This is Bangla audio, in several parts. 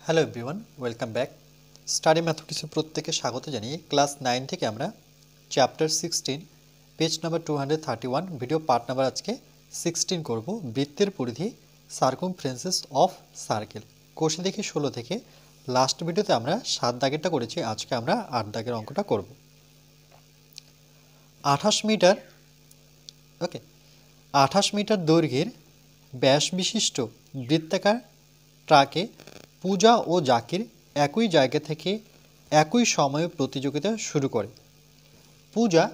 Hello everyone, welcome back. Study ম্যাথমেটিক্সে প্রত্যেককে স্বাগত জানিয়ে ক্লাস 9 থেকে আমরা chapter 16 page number 231 video part number আজকে 16 করব। বৃত্তের পরিধি সার্কামফারেন্সেস অফ সার্কেল। কোষে দেখি 16 থেকে লাস্ট ভিডিওতে আমরা 7 দাগেরটা করেছি, আজকে আমরা 8 দাগের অঙ্কটা করব। 28 মিটার ওকে 28 মিটার দৈর্ঘ্যের ব্যাস বিশিষ্ট বৃত্তাকার ট্রাকে পূজা ও জাকির একই জায়গা থেকে একই সময়ে প্রতিযোগিতা শুরু করে। পূজা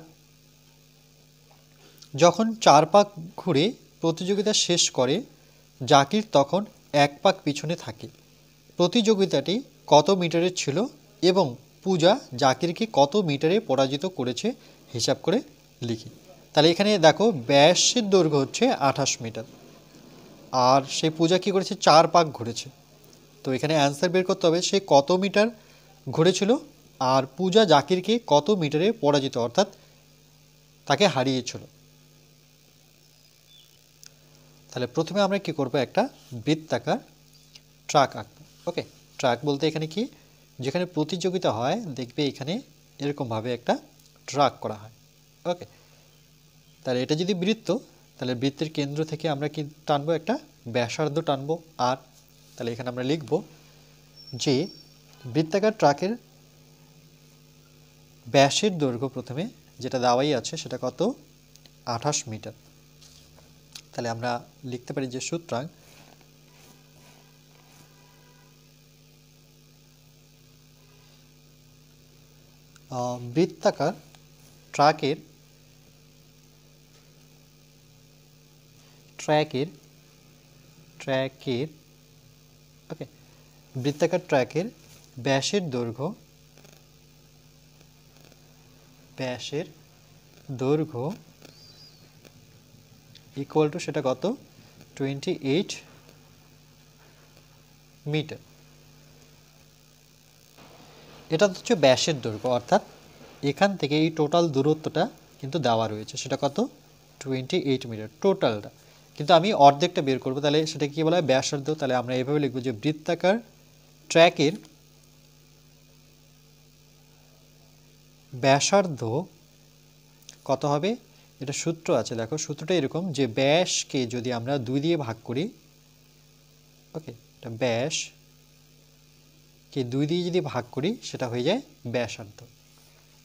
যখন 4 পাক ঘুরে প্রতিযোগিতা শেষ করে, জাকির তখন 1 পাক পিছনে থাকে। প্রতিযোগিতাটি কত মিটারের ছিল এবং পূজা জাকিরকে কত মিটারে পরাজিত করেছে হিসাব করে লিখি। তাহলে এখানে দেখো ব্যাসের দৈর্ঘ্য হচ্ছে 28 মিটার, আর সেই পূজা কী করেছে, 4 পাক ঘুরেছে। তো এখানে অ্যান্সার বের করতে হবে সে কত মিটার ঘুরেছিল আর পূজা জাকিরকে কত মিটারে পরাজিত অর্থাৎ তাকে হারিয়েছিল। তাহলে প্রথমে আমরা কি করব, একটা বৃত্তাকার ট্রাক আঁকবো। ওকে, ট্রাক বলতে এখানে কি, যেখানে প্রতিযোগিতা হয় দেখবে এখানে এরকমভাবে একটা ট্রাক করা হয়। ওকে, তাহলে এটা যদি বৃত্ত, তাহলে বৃত্তের কেন্দ্র থেকে আমরা কি টানবো, একটা ব্যাসার্ধ টানবো। আর তাহলে এখানে আমরা লিখব যে বৃত্তাকার ট্রাকের ব্যাসের দৈর্ঘ্য প্রথমে যেটা দেওয়াই আছে সেটা কত, 28 মিটার। তাহলে আমরা লিখতে পারি যে সুতরাং বৃত্তাকার ট্রাকের ওকে বৃত্তাকার ট্র্যাকের ব্যাসের দৈর্ঘ্য ইকুয়াল টু সেটা কত, 28 মিটার। এটা হচ্ছে ব্যাসের দৈর্ঘ্য, অর্থাৎ এখান থেকে এই টোটাল দূরত্বটা কিন্তু দেওয়া রয়েছে, সেটা কত, 28 মিটার টোটালটা। কিন্তু আমি অর্ধেকটা বের করব, তাহলে সেটা কি বলা হয়, ব্যাসার্ধ। তাহলে আমরা এভাবে লিখব যে বৃত্তাকার ট্র্যাকের ব্যাসার্ধ কত হবে, এটা সূত্র আছে, দেখো সূত্রটা এরকম যে ব্যাসকে যদি আমরা 2 দিয়ে ভাগ করি, ওকে, এটা ব্যাসকে 2 দিয়ে যদি ভাগ করি সেটা হয়ে যায় ব্যাসার্ধ।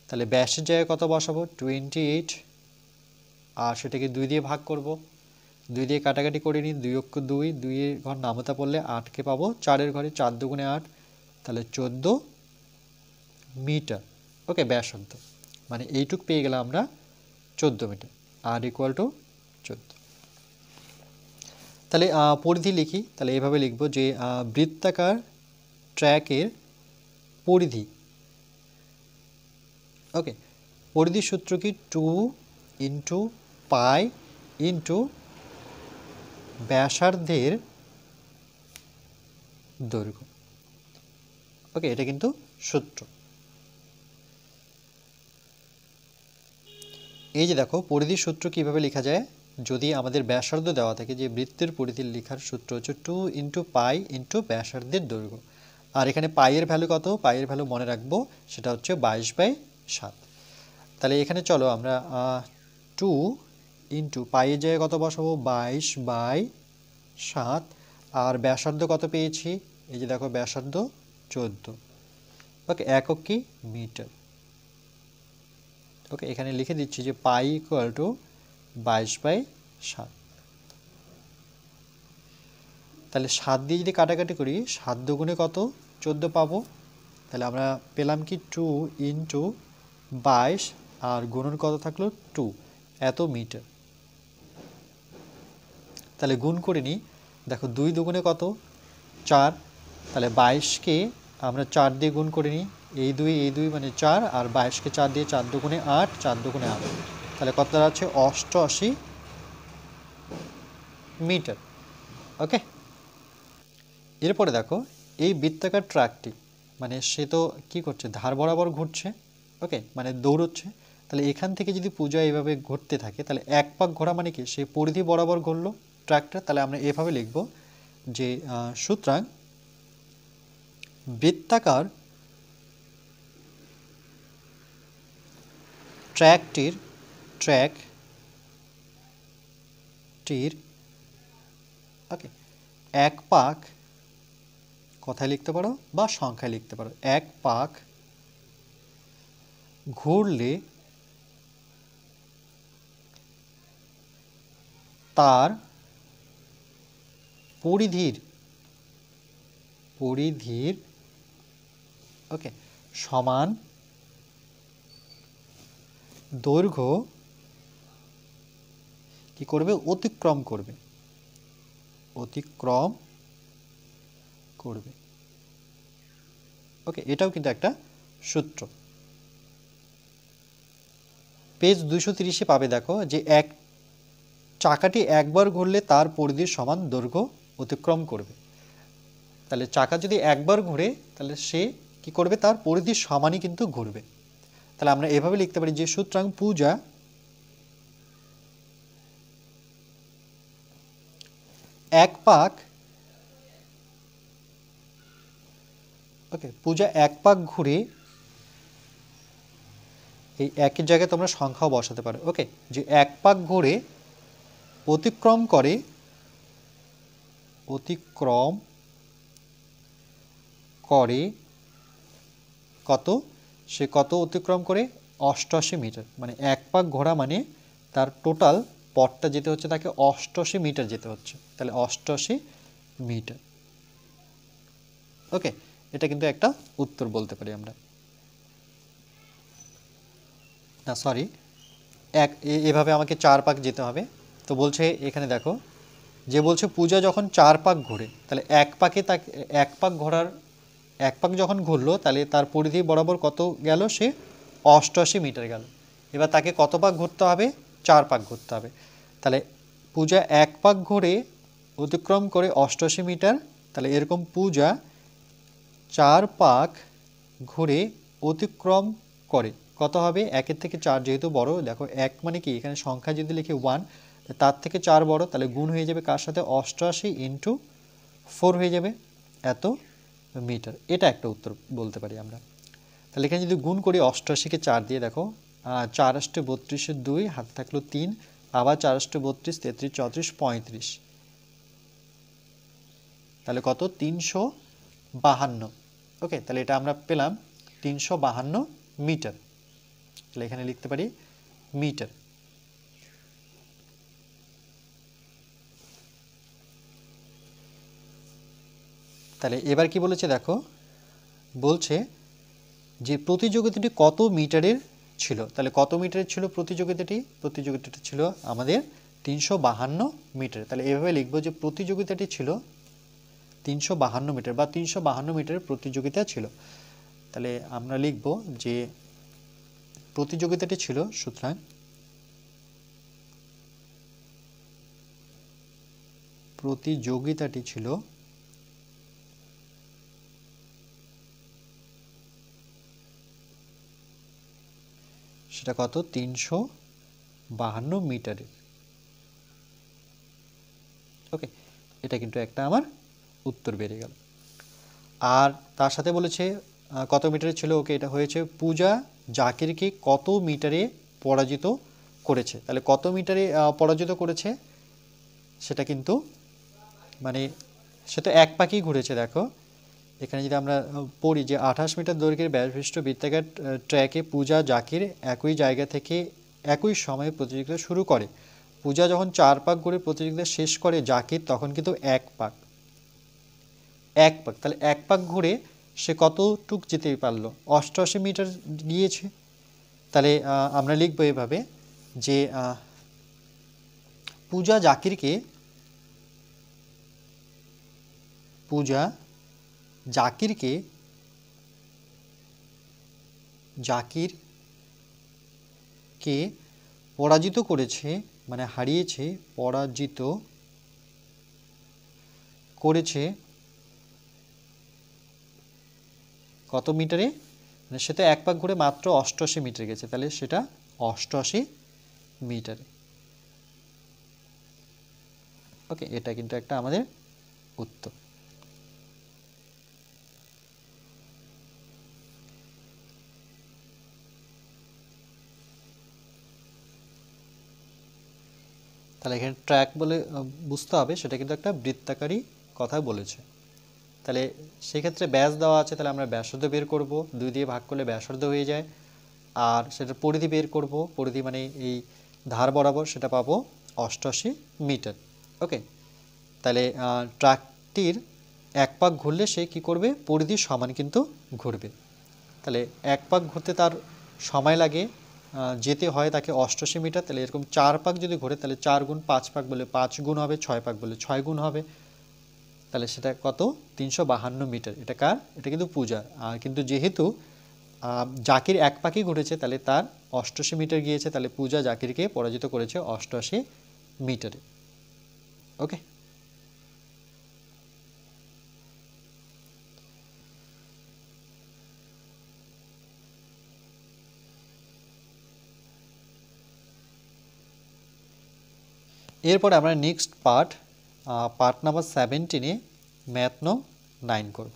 তাহলে ব্যাসের জায়গায় কত বসাবো, 28, আর সেটাকে 2 দিয়ে ভাগ করব, 2 দিয়ে কাটাকাটি করে নিই, 2 অক্ষ 2, 2 এর ঘর নামতা পড়লে 8কে পাবো 4 এর ঘরে, 4 দুগুণে 8, তাহলে 14 মিটার। ওকে, ব্যাসার্ধ মানে এইটুক পেয়ে গেলাম আমরা 14 মিটার, আর ইকুয়াল টু 14। তাহলে পরিধি লিখি, তাহলে এভাবে লিখব যে বৃত্তাকার ট্র্যাকের পরিধি, ওকে, পরিধির সূত্র কি, 2 ইন্টু পাই ইন্টু ব্যাসার্ধের দৈর্ঘ্য। ওকে, এটা কিন্তু সূত্র। এই যে দেখো পরিধির সূত্র কিভাবে লেখা যায়, যদি আমাদের ব্যাসার্ধ দেওয়া থাকে, যে বৃত্তের পরিধির লেখার সূত্র হচ্ছে 2 ইন্টু পাই ইন্টু ব্যাসার্ধের দৈর্ঘ্য। আর এখানে পাইয়ের ভ্যালু কত, পাইয়ের ভ্যালু মনে রাখবো সেটা হচ্ছে 22/7। তাহলে এখানে চলো আমরা 2 ইন্টু পাইয়ের জায়গায় কত বসাবো, 22/7, আর ব্যাসার্ধ কত পেয়েছি, এই যে দেখো ব্যাসার্ধ 14। ওকে, একক কি, মিটার। ওকে, এখানে লিখে দিচ্ছি যে পাই ইকুয়াল টু 22/7। তাহলে 7 দিয়ে যদি কাটাকাটি করি, 7 দুগুণে কত, 14 পাবো। তাহলে আমরা পেলাম কি 2 ইন্টু 22, আর গুণন কত থাকলো 2, এত মিটার। তাহলে গুণ করে নিই, দেখো 2 দুগুণে কত, 4, তাহলে 22কে আমরা 4 দিয়ে গুণ করে নিই, এই 2 মানে 4, আর 22কে 4 দিয়ে, 4 দুগুণে 8, 4 দুগুণে 8, তাহলে কত দাঁড়াচ্ছে 88 মিটার। ওকে, এরপরে দেখো এই বৃত্তাকার ট্র্যাকটি, মানে সে তো কি করছে, ধার বরাবর ঘুরছে, ওকে, মানে দৌড়চ্ছে। তাহলে এখান থেকে যদি পূজা এইভাবে ঘুরতে থাকে, তাহলে 1 পাক ঘোরা মানে কি, সে পরিধি বরাবর ঘুরলো ট্র্যাকটা। তাহলে আমরা এভাবে লিখব যে সুতরাং বৃত্তাকার ট্র্যাকটির ওকে এক পাক, কথায় লিখতে পারো বা সংখ্যায় লিখতে পারো, এক পাক ঘুরলে তার পরিধির ওকে সমান দৈর্ঘ্য কি করবে? অতিক্রম করবে। ওকে, এটাও কিন্তু একটা সূত্র। পেজ 230 পাবে, দেখো যে এক চাকাটি একবার ঘুরলে তার পরিধির সমান দৈর্ঘ্য অতিক্রম করবে। তাহলে চাকা যদি একবার ঘুরে তাহলে সে কি করবে? তার পরিধির সমানই কিন্তু ঘুরবে। তাহলে আমরা এভাবে লিখতে পারি যে সুতরাং পূজা এক পাক ঘুরে, এই একই জায়গায় তোমরা সংখ্যাও বসাতে পারো। ওকে, যে এক পাক ঘুরে অতিক্রম করে কত? সে কত অতিক্রম করে? 88 মিটার। মানে এক পাক ঘোরা মানে তার টোটাল পথটা যেতে হচ্ছে তাকে 88 মিটার যেতে হচ্ছে। তাহলে 88 মিটার। ওকে, এটা কিন্তু একটা উত্তর বলতে পারি আমরা। না সরি, এভাবে আমাকে 4 পাক যেতে হবে। তো বলছে এখানে দেখো, যে বলছে পূজা যখন 4 পাক ঘোরে, তাহলে এক পাক যখন ঘুরলো তাহলে তার পরিধি বরাবর কত গেল? সে 88 মিটার গেল। এবার তাকে কত পাক ঘুরতে হবে? 4 পাক ঘুরতে হবে। তাহলে পূজা এক পাক ঘুরে অতিক্রম করে 88 মিটার। তাহলে এরকম পূজা 4 পাক ঘুরে অতিক্রম করে কত হবে? 1-এর থেকে 4 যেহেতু বড়, দেখো 1 মানে কি, এখানে সংখ্যা যদি লিখি 1, তার থেকে 4 বড়, তাহলে গুণ হয়ে যাবে কার সাথে? 88 ইন্টু 4 হয়ে যাবে এত মিটার। এটা একটা উত্তর বলতে পারি আমরা। তাহলে এখানে যদি গুণ করি 88-কে 4 দিয়ে, দেখো 4 × 32 2, হাতে থাকলো 3, আবার 4 × 32 33 34 35, তাহলে কত? 352। ওকে, তাহলে এটা আমরা পেলাম 352 মিটার। তাহলে এখানে লিখতে পারি মিটার। তাহলে এবার কি বলেছে দেখো, বলছে যে প্রতিযোগিতাটি কত মিটারের ছিল। তাহলে কত মিটারের ছিল প্রতিযোগিতাটি? প্রতিযোগিতাটি ছিল আমাদের 352 মিটার। তাহলে এভাবে লিখবো যে প্রতিযোগিতাটি ছিল 352 মিটার বা 352 মিটারের প্রতিযোগিতা ছিল। তাহলে আমরা লিখব যে প্রতিযোগিতাটি ছিল, সুতরাং প্রতিযোগিতাটি ছিল সেটা কত? 352 মিটারের। ওকে, এটা কিন্তু একটা আমার উত্তর বেরিয়ে গেল। আর তার সাথে বলেছে কত মিটারে ছিল। ওকে, এটা হয়েছে পূজা জাকিরকে কত মিটারে পরাজিত করেছে। তাহলে কত মিটারে পরাজিত করেছে সেটা কিন্তু মানে সে তো এক পাকেই ঘুরেছে। দেখো এখানে যদি আমরা পড়ি যে 28 মিটার দৈর্ঘ্যের ব্যাসবিশিষ্ট বৃত্তাকার ট্র্যাকে পূজা জাকির একই জায়গা থেকে একই সময়ে প্রতিযোগিতা শুরু করে। পূজা যখন 4 পাক ঘুরে প্রতিযোগিতা শেষ করে জাকির তখন কিন্তু এক পাক। তাহলে এক পাক ঘুরে সে কতটুক যেতে পারলো? 88 মিটার গিয়েছে। তাহলে আমরা লিখব এভাবে যে পূজা জাকিরকে পরাজিত করেছে, মানে হারিয়েছে, পরাজিত করেছে কত মিটারে? মানে সেটা এক পাক ঘুরে মাত্র 88 মিটার গেছে, তাহলে সেটা 88 মিটারে। ওকে, এটা কিন্তু একটা আমাদের উত্তর। তাহলে এখানে ট্র্যাক বলে বুঝতে হবে, সেটা কিন্তু একটা বৃত্তাকারী কথা বলেছে। তাহলে সেক্ষেত্রে ব্যাস দেওয়া আছে, তাহলে আমরা ব্যাসার্ধ বের করব, 2 দিয়ে ভাগ করলে ব্যাসার্ধ হয়ে যায়। আর সেটা পরিধি বের করব, পরিধি মানে এই ধার বরাবর, সেটা পাবো 88 মিটার। ওকে, তাহলে ট্রাকটির এক পাক ঘুরলে সে কি করবে, পরিধির সমান কিন্তু ঘুরবে। তাহলে এক পাক ঘুরতে তার সময় লাগে, যেতে হয় তাকে 88 মিটার। তাহলে এরকম 4 পাক যদি ঘোরে তাহলে 4 গুণ 5 পাক বলে 5 গুণ হবে, 6 পাক বলে 6 গুণ হবে। তাহলে সেটা কত, 352 মিটার। এটা কার, এটা কিন্তু পূজা। আর কিন্তু যেহেতু জাকির এক পাকই ঘুরেছে, তাহলে তার 88 মিটার গিয়েছে, তাহলে পূজা জাকিরকে পরাজিত করেছে 88 মিটারে। ওকে, এরপরে আমরা নেক্সট পার্ট নাম্বার 17-এ ম্যাথ নং 9 করব।